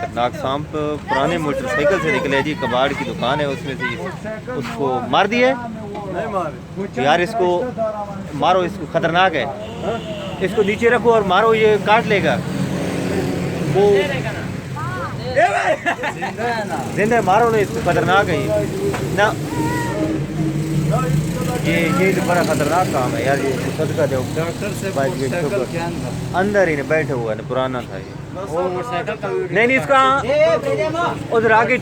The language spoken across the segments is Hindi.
खतरनाक सांप पुराने मोटरसाइकिल से निकले जी। कबाड़ की दुकान है उसमें से उसको मार दिए। नहीं मारे यार इसको मारो, इसको खतरनाक है। इसको नीचे रखो और मारो, ये काट लेगा। वो जिंदा है, मारो ना इसको, खतरनाक है ये ना। ये तो बड़ा खतरनाक काम है यार। ये सदका दो डॉक्टर से बाइक मोटरसाइकिल के अंदर ही नहीं बैठे हुआ है, पुराना था ये। वो मोटरसाइकिल का नहीं इसका उधर आगे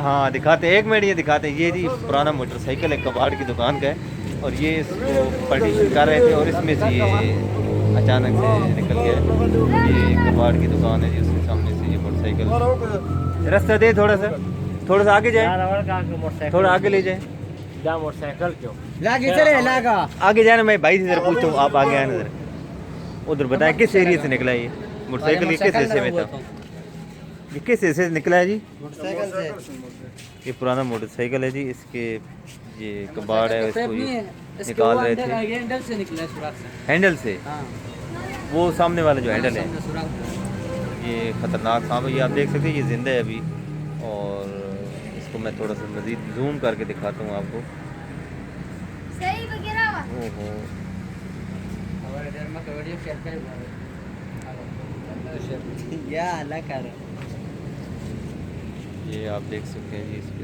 हाँ दिखाते, 1 मिनट ये दिखाते हैं। ये जी पुराना मोटरसाइकिल है, कबाड़ की दुकान का है। और ये इसको पार्टीशन कर रहे थे और इसमें से ये अचानक से निकल गया। ये कबाड़ की दुकान है जी, उसके सामने से ये मोटरसाइकिल। रास्ता दे, थोड़ा सा आगे जाए, थोड़ा आगे ले जाए। मोटरसाइकिल क्यों आगे जाना, मैं भाई से जरा पूछता हूँ, आप आगे आना जरा। उधर बताएं किस एरिया से निकला ये मोटरसाइकिल, ये किस हिस्से में था, ये किस हिस्से से निकला है जी? मोटरसाइकिल से ये पुराना मोटरसाइकिल है जी। इसके ये कबाड़ है, इसको ये निकाल रहे थे हैंडल से निकला है, सुराख से। हैंडल से। हाँ, वो सामने वाला जो हैंडल है, सुराख से। ये खतरनाक सांप है। ये आप देख सकते हैं, ये जिंदा है अभी। और इसको मैं थोड़ा सा मजीद जूम करके दिखाता हूँ आपको। ओहो, हमारे घर में कबड्डी खेल कर ये आप देख सकते हैं जी। इसके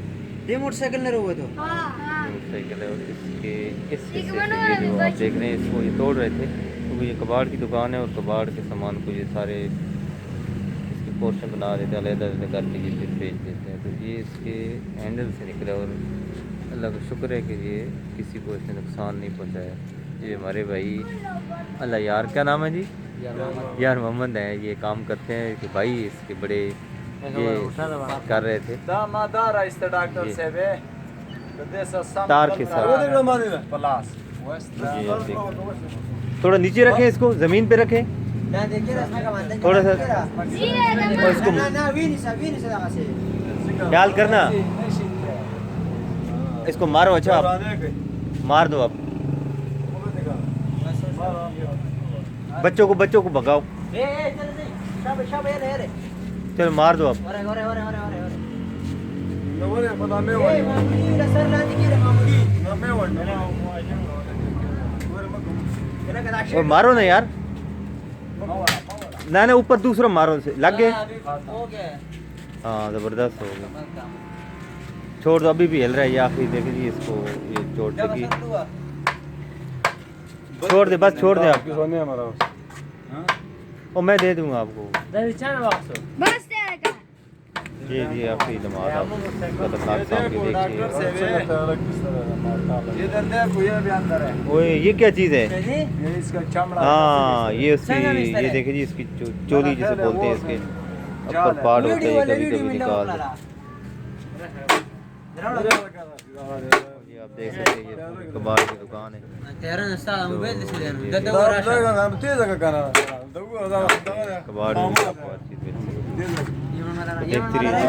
ये मोटरसाइकिल न रोवे तो मोटरसाइकिल है और इसके इस हिस्से से ये जो आप देख रहे हैं, इसको ये तोड़ रहे थे। तो ये कबाड़ की दुकान है और कबाड़ के सामान को ये सारे इसके पोर्शन बना देते हैं, अलग-अलग करके ये फिर बेच देते हैं। तो ये इसके हैंडल से निकला और अल्लाह का शुक्र है कि ये किसी को इसने नुकसान नहीं पहुंचाया। ये हमारे भाई अल्लाह यार, क्या नाम है जी? यार मोहम्मद है। ये काम करते हैं कि भाई इसके बड़े ये कर रहे थे दामादार आइस्ते डॉक्टर से बे तार के साथ। प्लास ये आप देख, थोड़ा नीचे रखें, इसको ज़मीन पे रखें थोड़ा सा, और इसको ख्याल करना। इसको मारो, अच्छा आप मार दो। आप बच्चों को भगाओ, चलो मार दो आप। और मारो ना यार, ना ऊपर दूसरा मारो, से लग गए। हाँ ज़बरदस्त हो गया। छोड़ दो, अभी भी हिल रहा है ये। आखिरी देखे जी इसको, ये चोट लगी। छोड़ दे, बस छोड़ दे आप। और मैं दे दूंगा आपको। जी जी, आपकी नमाज आप खतरनाक सांप की देखिए। इधर देखो, ये भी अंदर है। ओए ये क्या चीज़ है? ये इसका चमड़ा। हाँ ये उसकी, ये देखिए जी इसकी चोली जिसे बोलते हैं, इसके ऊपर पार्ट होता है, ये कभी कभी निकाल। ये आप देख सकते हैं, ये कबाड़ की दुकान है। कबाड़ में आपको हर चीज़ मिल सकती है। देखते रहिए।